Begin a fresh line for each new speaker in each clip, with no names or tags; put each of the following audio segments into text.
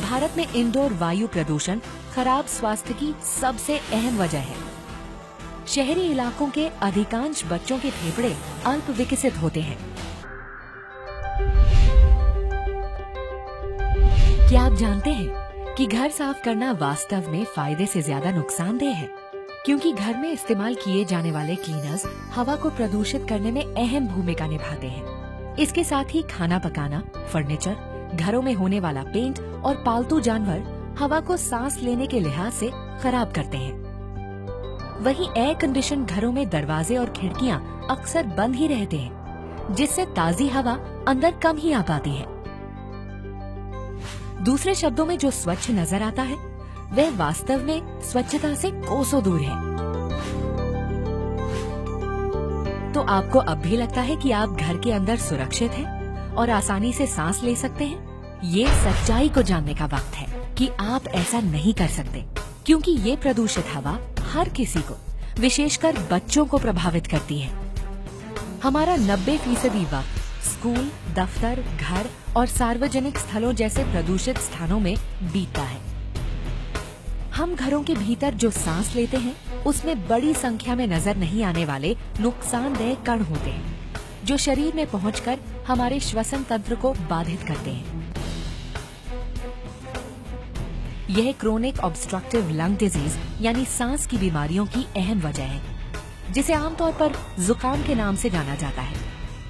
भारत में इंडोर वायु प्रदूषण खराब स्वास्थ्य की सबसे अहम वजह है। शहरी इलाकों के अधिकांश बच्चों के फेफड़े अल्प विकसित होते हैं। क्या आप जानते हैं कि घर साफ करना वास्तव में फायदे से ज्यादा नुकसानदेह है, क्योंकि घर में इस्तेमाल किए जाने वाले क्लीनर्स हवा को प्रदूषित करने में अहम भूमिका निभाते हैं। इसके साथ ही खाना पकाना, फर्नीचर, घरों में होने वाला पेंट और पालतू जानवर हवा को सांस लेने के लिहाज से खराब करते हैं। वहीं एयर कंडीशन घरों में दरवाजे और खिड़कियां अक्सर बंद ही रहते हैं, जिससे ताजी हवा अंदर कम ही आ पाती है। दूसरे शब्दों में जो स्वच्छ नजर आता है वह वास्तव में स्वच्छता से कोसों दूर है। तो आपको अब भी लगता है कि आप घर के अंदर सुरक्षित हैं और आसानी से सांस ले सकते हैं? ये सच्चाई को जानने का वक्त है कि आप ऐसा नहीं कर सकते, क्योंकि ये प्रदूषित हवा हर किसी को, विशेषकर बच्चों को प्रभावित करती है। हमारा 90% वक्त स्कूल, दफ्तर, घर और सार्वजनिक स्थलों जैसे प्रदूषित स्थानों में बीतता है। हम घरों के भीतर जो सांस लेते हैं, उसमें बड़ी संख्या में नजर नहीं आने वाले नुकसानदेह कण होते हैं, जो शरीर में पहुंचकर हमारे श्वसन तंत्र को बाधित करते हैं। यह क्रोनिक ऑब्स्ट्रक्टिव लंग डिजीज यानी सांस की बीमारियों की अहम वजह है, जिसे आमतौर पर जुकाम के नाम से जाना जाता है।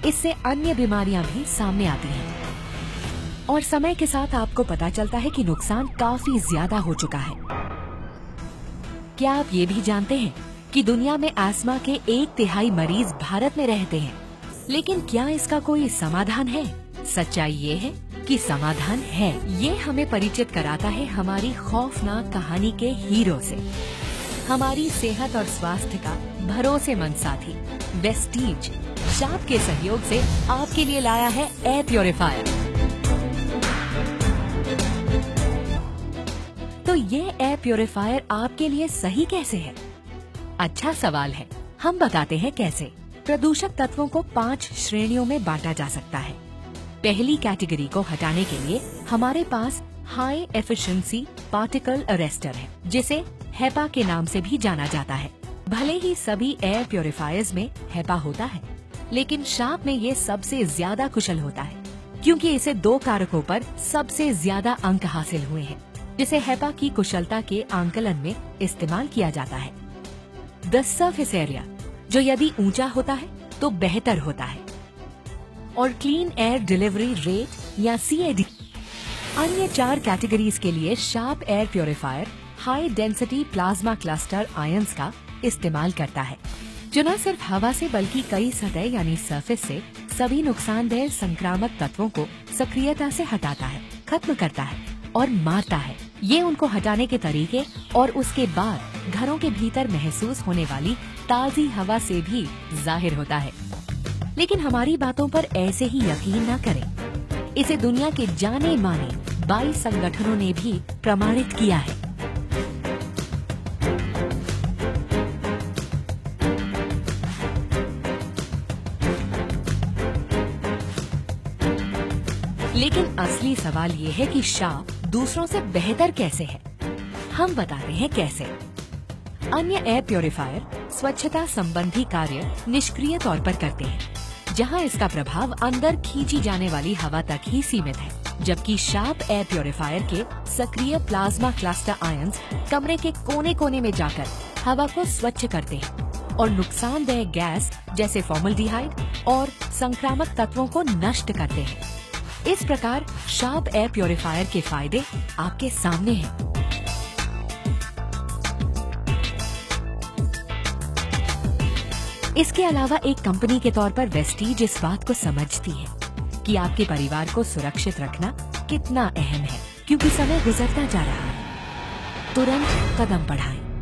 इससे अन्य बीमारियां भी सामने आती हैं और समय के साथ आपको पता चलता है कि नुकसान काफी ज्यादा हो चुका है। क्या आप ये भी जानते हैं कि दुनिया में अस्थमा के 1/3 मरीज भारत में रहते हैं? लेकिन क्या इसका कोई समाधान है? सच्चाई ये है कि समाधान है। ये हमें परिचित कराता है हमारी खौफनाक कहानी के हीरो से। हमारी सेहत और स्वास्थ्य का भरोसेमंद साथी वेस्टीज शाप के सहयोग से आपके लिए लाया है एयर प्योरीफायर। तो ये एयर प्योरीफायर आपके लिए सही कैसे है? अच्छा सवाल है। हम बताते हैं कैसे। प्रदूषक तत्वों को 5 श्रेणियों में बांटा जा सकता है। पहली कैटेगरी को हटाने के लिए हमारे पास हाई एफिशिएंसी पार्टिकल अरेस्टर है, जिसे हेपा के नाम से भी जाना जाता है। भले ही सभी एयर प्योरीफायर्स में हेपा होता है, लेकिन शाप में ये सबसे ज्यादा कुशल होता है, क्योंकि इसे 2 कारकों पर सबसे ज्यादा अंक हासिल हुए हैं, जिसे हेपा की कुशलता के आंकलन में इस्तेमाल किया जाता है। द सरफेस एरिया, जो यदि ऊंचा होता है तो बेहतर होता है, और क्लीन एयर डिलीवरी रेट या CAD। अन्य 4 कैटेगरीज के लिए sharp air purifier high density plasma cluster ions का इस्तेमाल करता है, जो न सिर्फ हवा से बल्कि कई सतह यानी सरफेस से सभी नुकसानदेह संक्रामक तत्वों को सक्रियता से हटाता है, खत्म करता है और मारता है। ये उनको हटाने के तरीके और उसके बाद घरों के भीतर महसूस होने वाली ताजी हवा से भी जाहिर होता है। लेकिन हमारी बातों पर ऐसे ही यकीन न करें। इसे दुनिया के जाने माने 22 संगठनों ने भी प्रमाणित किया है। लेकिन असली सवाल ये है कि शाप दूसरों से बेहतर कैसे है। हम बताते हैं कैसे। अन्य एयर प्योरीफायर स्वच्छता संबंधी कार्य निष्क्रिय तौर पर करते हैं, जहां इसका प्रभाव अंदर खींची जाने वाली हवा तक ही सीमित है, जबकि शार्प एयर प्योरीफायर के सक्रिय प्लाज्मा क्लस्टर आयंस कमरे के कोने कोने में जाकर हवा को स्वच्छ करते हैं और नुकसानदेह गैस जैसे फॉर्मल्डिहाइड और संक्रामक तत्वों को नष्ट करते हैं। इस प्रकार शार्प एयर प्योरीफायर के फायदे आपके सामने हैं। इसके अलावा एक कंपनी के तौर पर वेस्टीज इस बात को समझती है कि आपके परिवार को सुरक्षित रखना कितना अहम है, क्योंकि समय गुजरता जा रहा है। तुरंत कदम बढ़ाएं।